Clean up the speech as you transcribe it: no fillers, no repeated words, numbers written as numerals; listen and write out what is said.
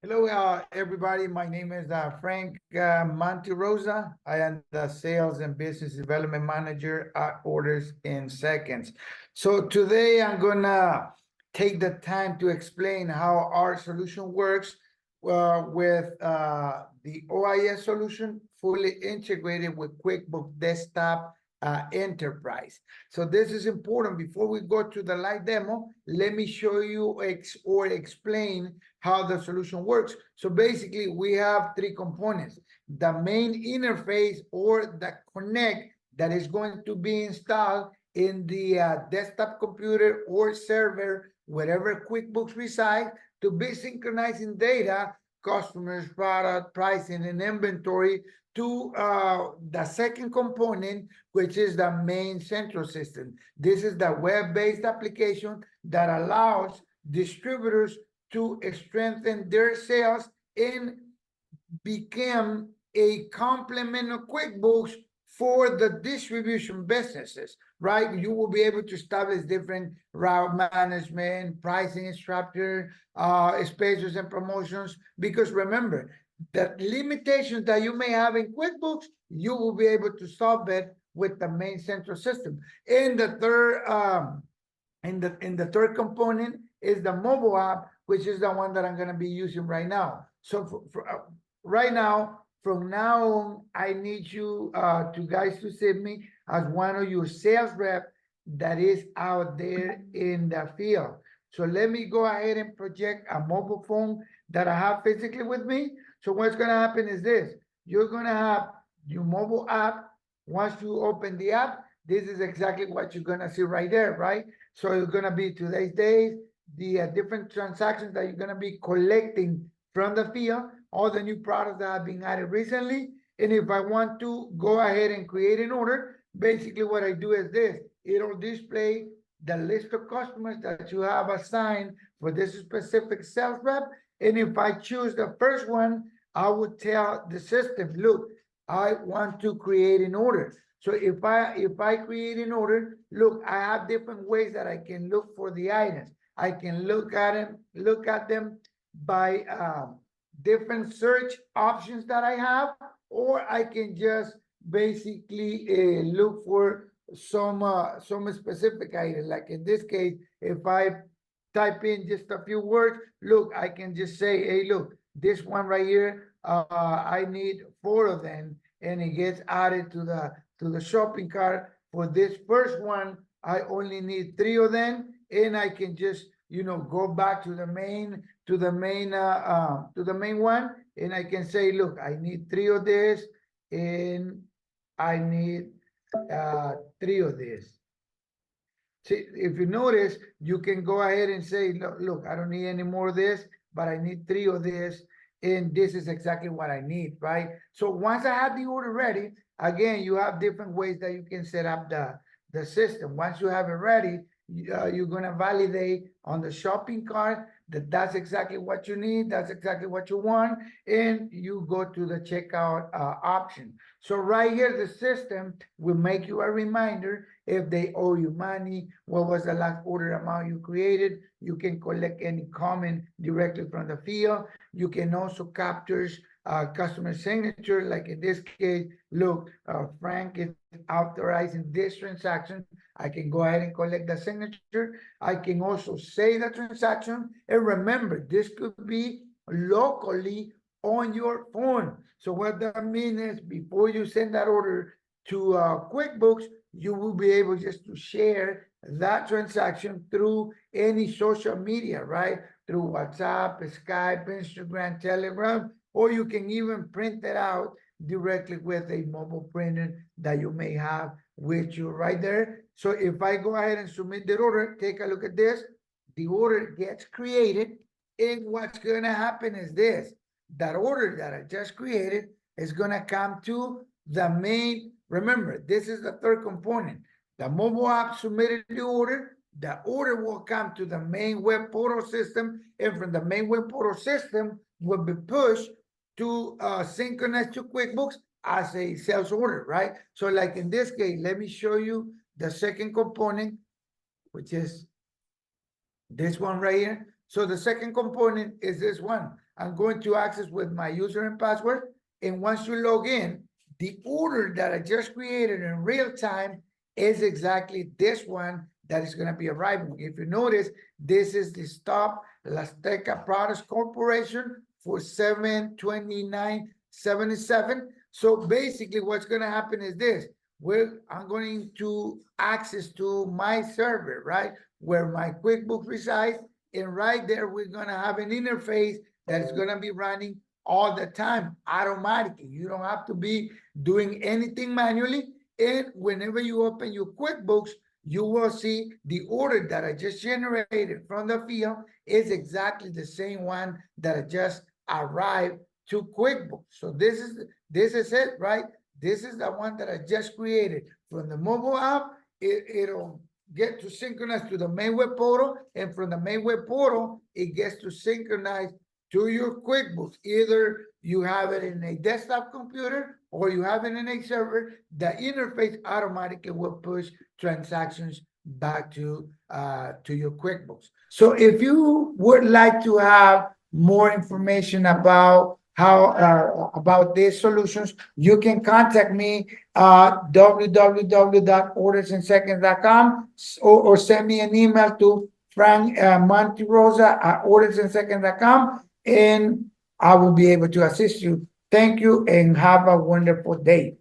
Hello, everybody. My name is Frank Monterrosa. I am the Sales and Business Development Manager at Orders in Seconds. So today I'm gonna take the time to explain how our solution works with the OIS solution fully integrated with QuickBooks Desktop Enterprise. So this is important. Before we go to the live demo, let me show you or explain how the solution works. So basically, we have three components. The main interface or the connect that is going to be installed in the desktop computer or server, wherever QuickBooks resides, to be synchronizing data, customers, product, pricing, and inventory to the second component, which is the main central system. This is the web-based application that allows distributors to strengthen their sales and become a complement of QuickBooks for the distribution businesses, right? You will be able to establish different route management, pricing structure, specials and promotions, because remember, the limitations that you may have in QuickBooks, you will be able to solve it with the main central system. And the third component is the mobile app, which is the one that I'm going to be using right now. So right now, from now on, I need you to guys to send me as one of your sales rep that is out there in the field. So let me go ahead and project a mobile phone that I have physically with me. So what's going to happen is this. You're going to have your mobile app. Once you open the app, this is exactly what you're going to see right there, right? So it's going to be today's date, the different transactions that you're going to be collecting from the field, all the new products that have been added recently. And if I want to go ahead and create an order, basically what I do is this. It'll display the list of customers that you have assigned for this specific sales rep. And if I choose the first one, I would tell the system, look, I want to create an order. So if I create an order, look, I have different ways that I can look for the items. I can look at them by different search options that I have, or I can just basically look for some specific item. Like in this case, if I type in just a few words, look, I can just say, hey, look, this one right here, I need 4 of them, and it gets added to the shopping cart. For this first one, I only need 3 of them, and I can just go back to the main one, and I can say, look, I need 3 of this, and I need 3 of this. See, if you notice, you can go ahead and say, look, I don't need any more of this, but I need 3 of this, and this is exactly what I need, right? So once I have the order ready, again, you have different ways that you can set up the system. Once you have it ready, you're going to validate on the shopping cart that that's exactly what you need, that's exactly what you want, and you go to the checkout option. So right here, the system will make you a reminder if they owe you money, what was the last order amount you created. You can collect any comment directly from the field. You can also capture customer signature, like in this case, look, Frank is authorizing this transaction. I can go ahead and collect the signature. I can also say the transaction. And remember, this could be locally on your phone. So what that means is before you send that order to QuickBooks, you will be able just to share that transaction through any social media, right? Through WhatsApp, Skype, Instagram, Telegram, or you can even print it out directly with a mobile printer that you may have with you right there. So if I go ahead and submit the order, take a look at this, the order gets created, and what's going to happen is this. That order that I just created is going to come to the main. Remember, this is the third component. The mobile app submitted the order will come to the main web portal system, and from the main web portal system will be pushed to synchronize to QuickBooks as a sales order, right? So like in this case, let me show you the second component, which is this one right here. So the second component is this one. I'm going to access with my user and password. And once you log in, the order that I just created in real time is exactly this one that is going to be arriving. If you notice, this is the Stop Las Teca Products Corporation for 7/29/77. So basically what's going to happen is this. I'm going to access to my server, right? Where my QuickBooks resides. And right there, we're going to have an interface that is going to be running all the time, automatically. You don't have to be doing anything manually. And whenever you open your QuickBooks, you will see the order that I just generated from the field is exactly the same one that I just arrived to QuickBooks. So this is it, right? This is the one that I just created from the mobile app. It'll get to synchronize to the main web portal, and from the main web portal, it gets to synchronize to your QuickBooks. Either you have it in a desktop computer or you have it in a server. The interface automatically will push transactions back to your QuickBooks. So if you would like to have more information about how about these solutions, you can contact me www.ordersandseconds.com or send me an email to Frank Monterrosa at ordersandseconds.com, and I will be able to assist you. Thank you and have a wonderful day.